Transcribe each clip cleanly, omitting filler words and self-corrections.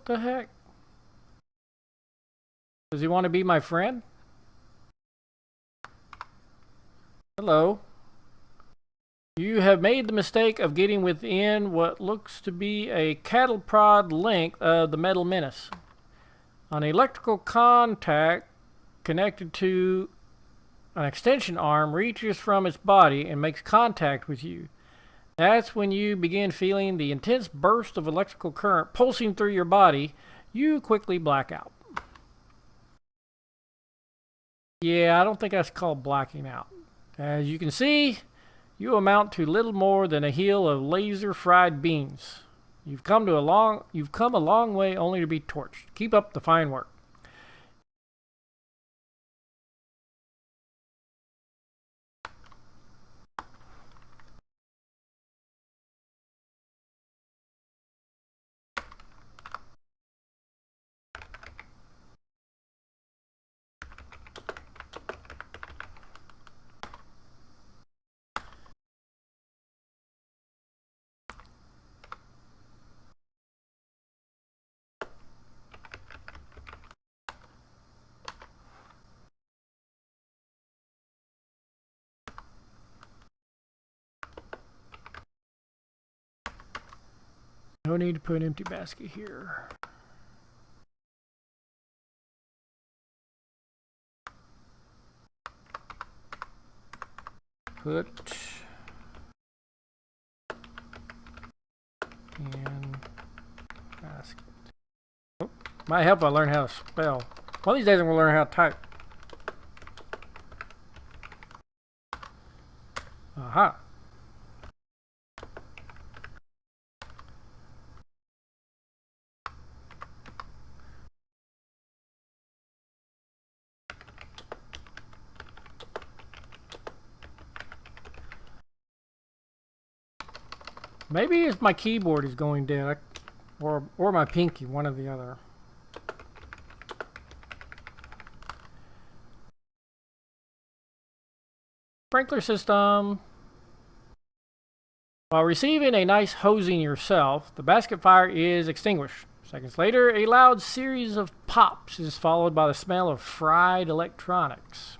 the heck? Does he want to be my friend? Hello. You have made the mistake of getting within what looks to be a cattle prod length of the metal menace. An electrical contact connected to an extension arm reaches from its body and makes contact with you. That's when you begin feeling the intense burst of electrical current pulsing through your body. You quickly black out. Yeah, I don't think that's called blacking out. As you can see, you amount to little more than a hill of laser fried beans. You've come a long way only to be torched. Keep up the fine work. No need to put an empty basket here. Put in basket. Oh, might help if I learn how to spell. One of these days I'm going to learn how to type. Aha. Maybe it's my keyboard is going dead, or my pinky, one or the other. Sprinkler system. While receiving a nice hosing yourself, the basket fire is extinguished. Seconds later, a loud series of pops is followed by the smell of fried electronics.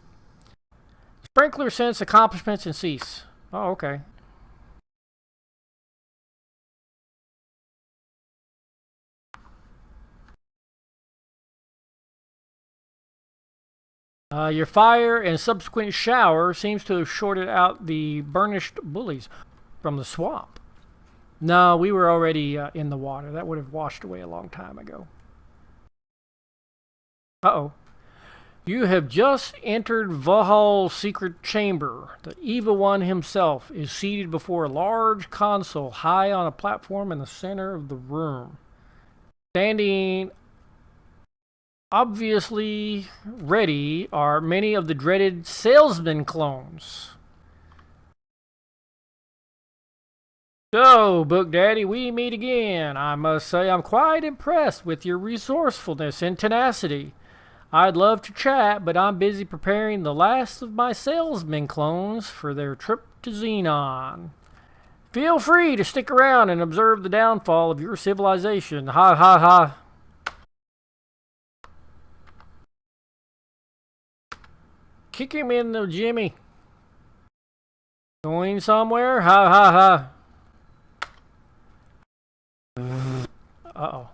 Sprinkler sense accomplishments and cease. Oh, okay. Your fire and subsequent shower seems to have shorted out the burnished bullies from the swamp. No, we were already in the water. That would have washed away a long time ago. Uh-oh. You have just entered Vohauls' secret chamber. The Evil One himself is seated before a large console high on a platform in the center of the room. Standing obviously ready are many of the dreaded salesman clones. So, Book Daddy, we meet again. I must say I'm quite impressed with your resourcefulness and tenacity. I'd love to chat, but I'm busy preparing the last of my salesman clones for their trip to Xenon. Feel free to stick around and observe the downfall of your civilization. Ha ha ha. Kick him in the Jimmy. Going somewhere? Ha ha ha. Uh-oh.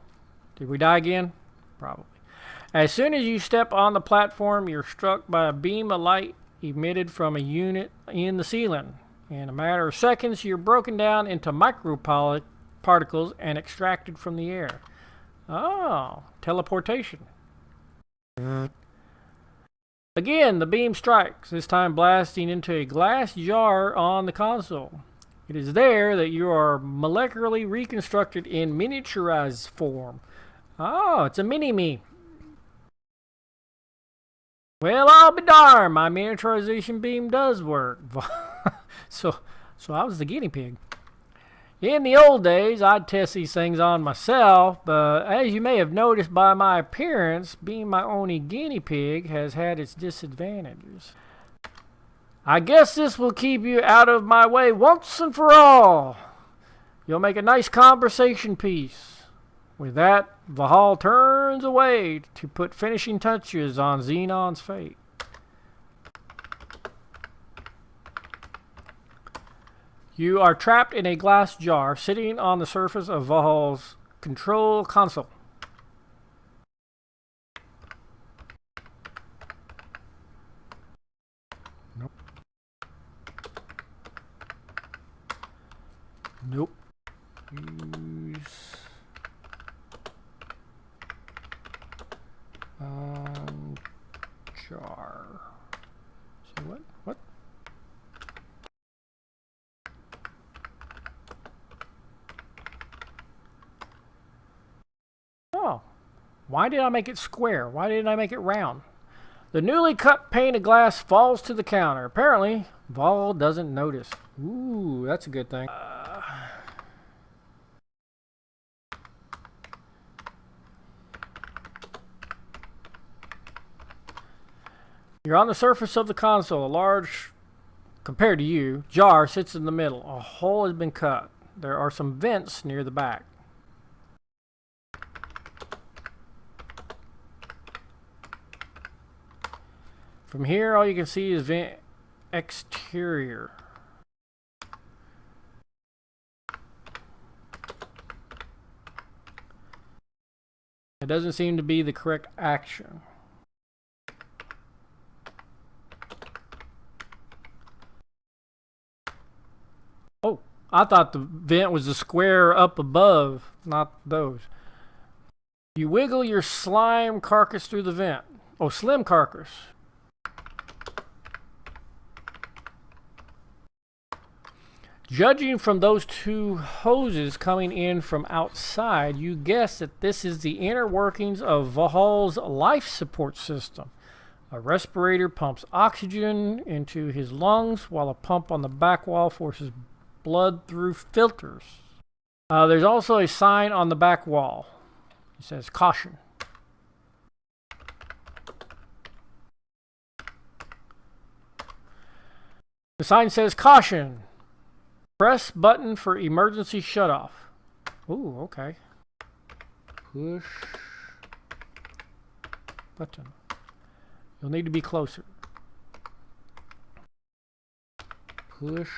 Did we die again? Probably. As soon as you step on the platform, you're struck by a beam of light emitted from a unit in the ceiling. In a matter of seconds, you're broken down into microparticles and extracted from the air. Oh, teleportation. Again, the beam strikes, this time blasting into a glass jar on the console. It is there that you are molecularly reconstructed in miniaturized form. Oh, it's a mini-me. Well, I'll be darned, my miniaturization beam does work. So I was the guinea pig. In the old days, I'd test these things on myself, but as you may have noticed by my appearance, being my only guinea pig has had its disadvantages. I guess this will keep you out of my way once and for all. You'll make a nice conversation piece. With that, Vohauls turns away to put finishing touches on Xenon's fate. You are trapped in a glass jar sitting on the surface of Vohauls' control console. Nope. Nope. Use jar. So what? What? Oh. Why did I make it square? Why didn't I make it round? The newly cut pane of glass falls to the counter. Apparently, Vohauls doesn't notice. Ooh, that's a good thing. You're on the surface of the console. A large, compared to you, jar sits in the middle. A hole has been cut. There are some vents near the back. From here, all you can see is vent exterior. It doesn't seem to be the correct action. Oh, I thought the vent was the square up above, not those. You wiggle your slime carcass through the vent. Oh, slim carcass. Judging from those two hoses coming in from outside, you guess that this is the inner workings of Vohauls' life support system. A respirator pumps oxygen into his lungs, while a pump on the back wall forces blood through filters. There's also a sign on the back wall. It says, "Caution." The sign says, "Caution. Press button for emergency shutoff." Ooh, okay. Push button. You'll need to be closer. Push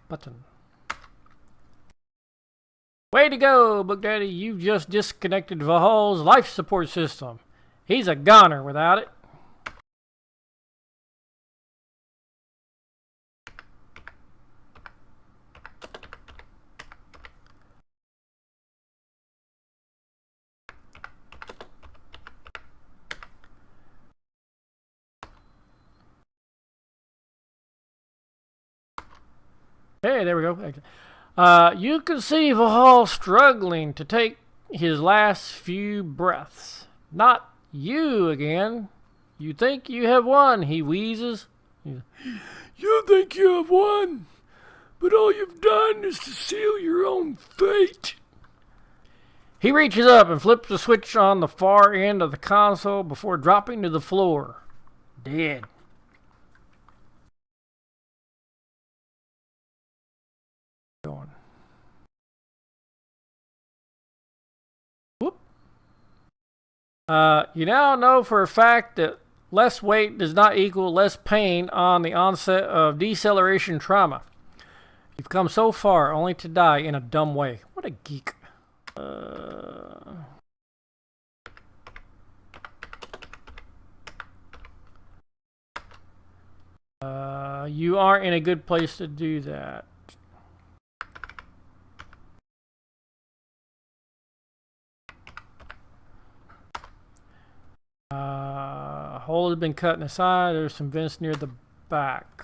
button. Way to go, Book Daddy. You've just disconnected Vohauls' life support system. He's a goner without it. Hey, there we go. You can see Vohauls struggling to take his last few breaths. Not you again. You think you have won, he wheezes. You think you have won, but all you've done is to seal your own fate. He reaches up and flips the switch on the far end of the console before dropping to the floor. Dead. Going. Whoop. You now know for a fact that less weight does not equal less pain on the onset of deceleration trauma. You've come so far only to die in a dumb way. What a geek. You aren't in a good place to do that. Hole has been cut in the side. There's some vents near the back.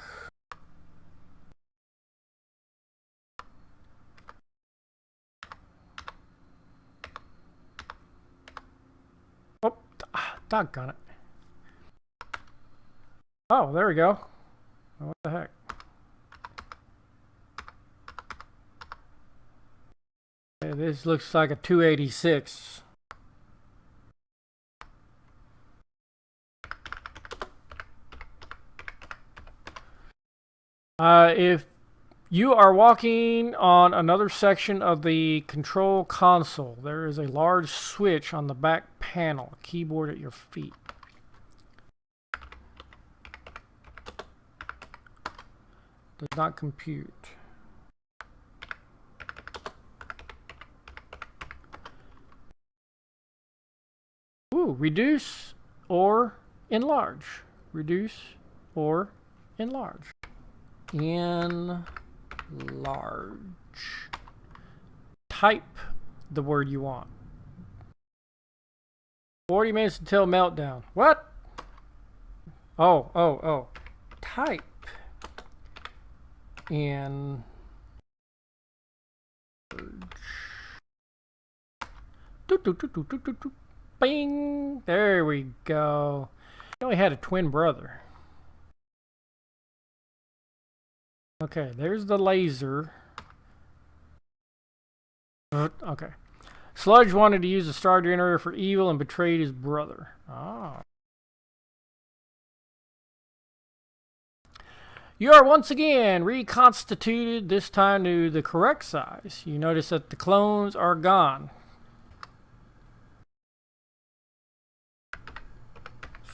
Oh, doggone it. Oh, there we go. What the heck? Hey, this looks like a 286. If You are walking on another section of the control console. There is a large switch on the back panel, a keyboard at your feet. Does not compute. Ooh, reduce or enlarge. Reduce or enlarge. Enlarge. Type the word you want. 40 minutes until meltdown. What? Oh. Type in bing. There we go. I only had a twin brother. Okay, there's the laser. Okay. Sludge wanted to use the star generator for evil and betrayed his brother. Ah. You are once again reconstituted, this time to the correct size. You notice that the clones are gone.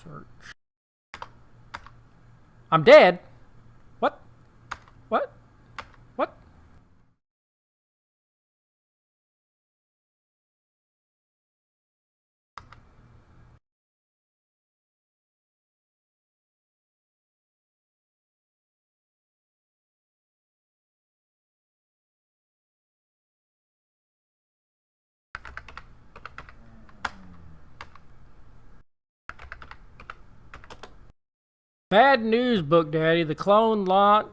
Search. I'm dead. What? What? What? Bad news, Book Daddy. The clone launch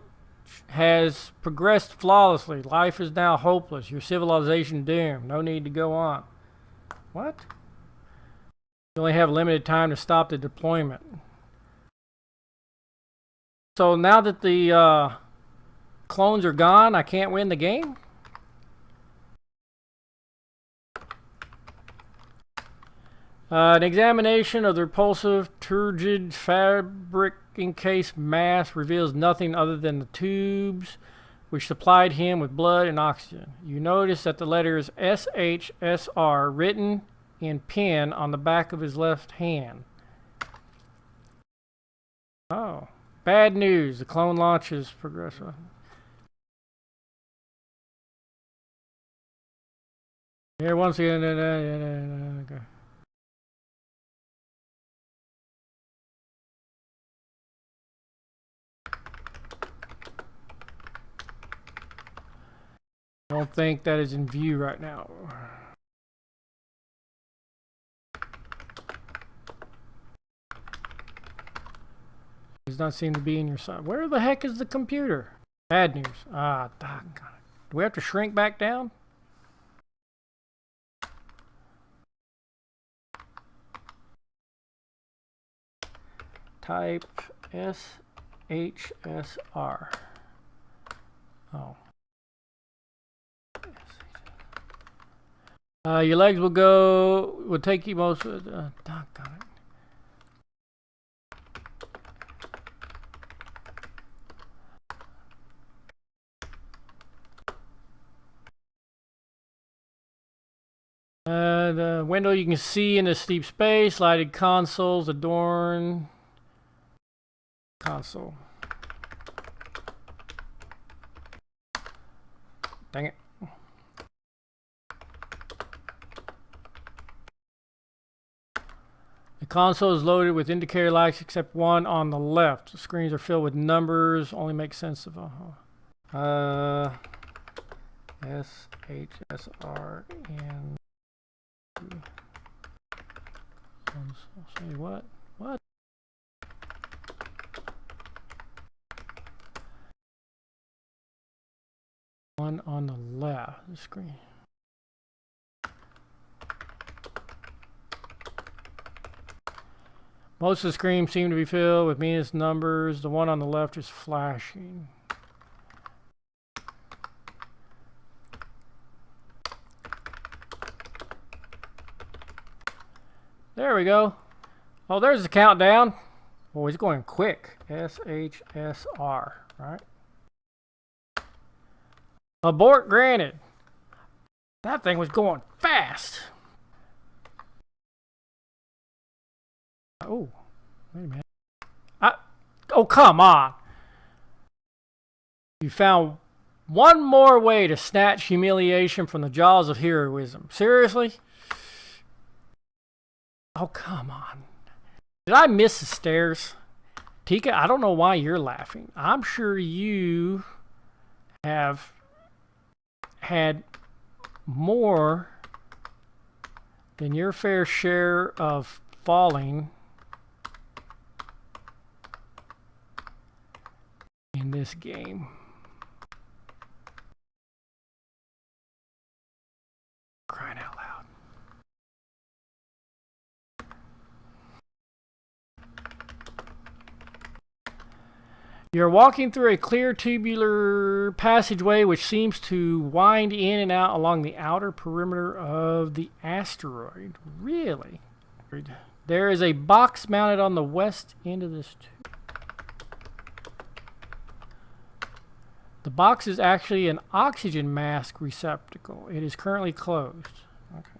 has progressed flawlessly. Life is now hopeless. Your civilization doomed. No need to go on. What? You only have limited time to stop the deployment. So now that the clones are gone, I can't win the game? An examination of the repulsive, turgid, fabric-encased mass reveals nothing other than the tubes which supplied him with blood and oxygen. You notice that the letters SHSR written in pen on the back of his left hand. Oh. Bad news. The clone launch is progressive. Here once again. Okay. I don't think that is in view right now. Does not seem to be in your side. Where the heck is the computer? Bad news. Ah, doggone it. Do we have to shrink back down? Type SHSR. Oh. Your legs will take you most of the, doggone it. The window you can see in the steep space, lighted consoles adorn console. Dang it. The console is loaded with indicator lights except one on the left. The screens are filled with numbers. Only makes sense of SHSR and say what? What? One on the left of the screen. Most of the screens seem to be filled with meaningless numbers. The one on the left is flashing. There we go. Oh, there's the countdown. Oh, he's going quick. SHSR, right? Abort granted. That thing was going fast. Oh, wait a minute. Oh, come on. You found one more way to snatch humiliation from the jaws of heroism. Seriously? Oh, come on. Did I miss the stairs? Tika, I don't know why you're laughing. I'm sure you have had more than your fair share of falling in this game. Crying out loud. You're walking through a clear tubular passageway which seems to wind in and out along the outer perimeter of the asteroid. Really? There is a box mounted on the west end of this tube. The box is actually an oxygen mask receptacle. It is currently closed. Okay.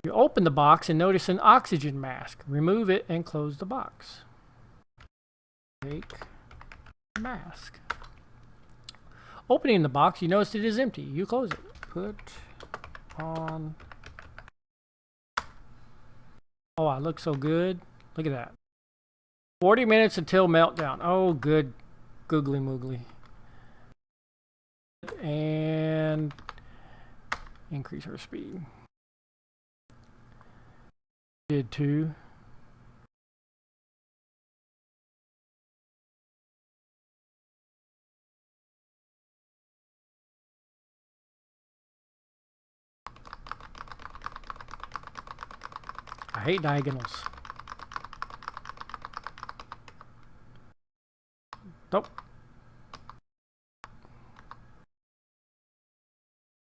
You open the box and notice an oxygen mask. Remove it and close the box. Take mask. Opening the box, you notice it is empty. You close it. Put on. Oh, I look so good. Look at that. 40 minutes until meltdown. Oh, good. Googly moogly. And increase our speed. Did too. I hate diagonals. Nope.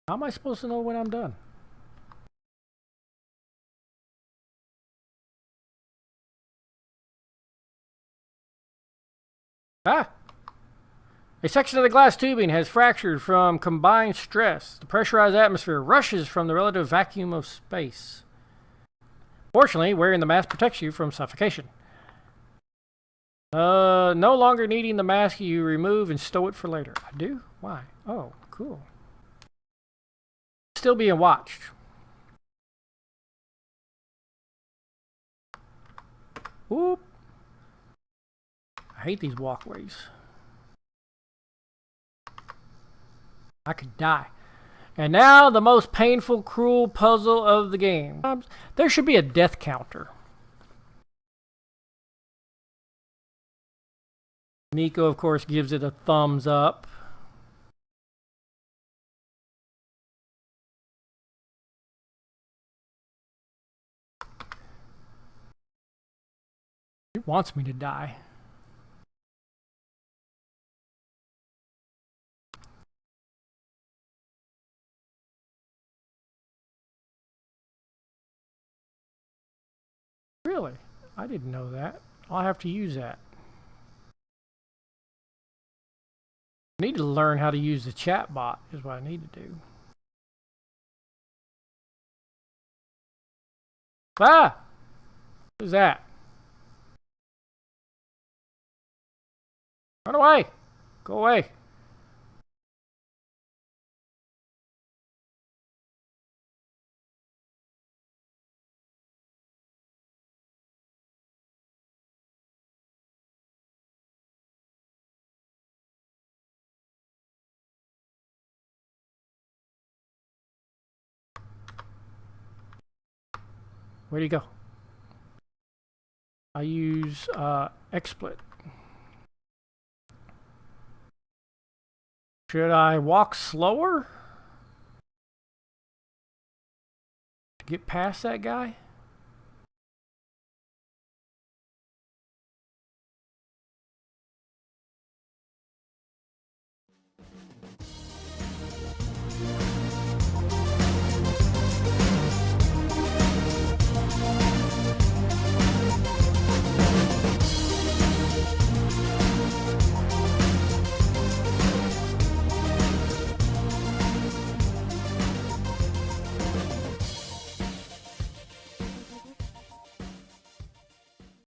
How am I supposed to know when I'm done? Ah! A section of the glass tubing has fractured from combined stress. The pressurized atmosphere rushes from the relative vacuum of space. Fortunately, wearing the mask protects you from suffocation. No longer needing the mask, you remove and stow it for later. I do? Why? Oh, cool. Still being watched. Whoop. I hate these walkways. I could die. And now the most painful, cruel puzzle of the game. There should be a death counter. Nico, of course, gives it a thumbs up. It wants me to die. Really? I didn't know that. I'll have to use that. I need to learn how to use the chat bot is what I need to do. Ah! Who's that? Run away! Go away! Where'd he go? I use XSplit. Should I walk slower to get past that guy?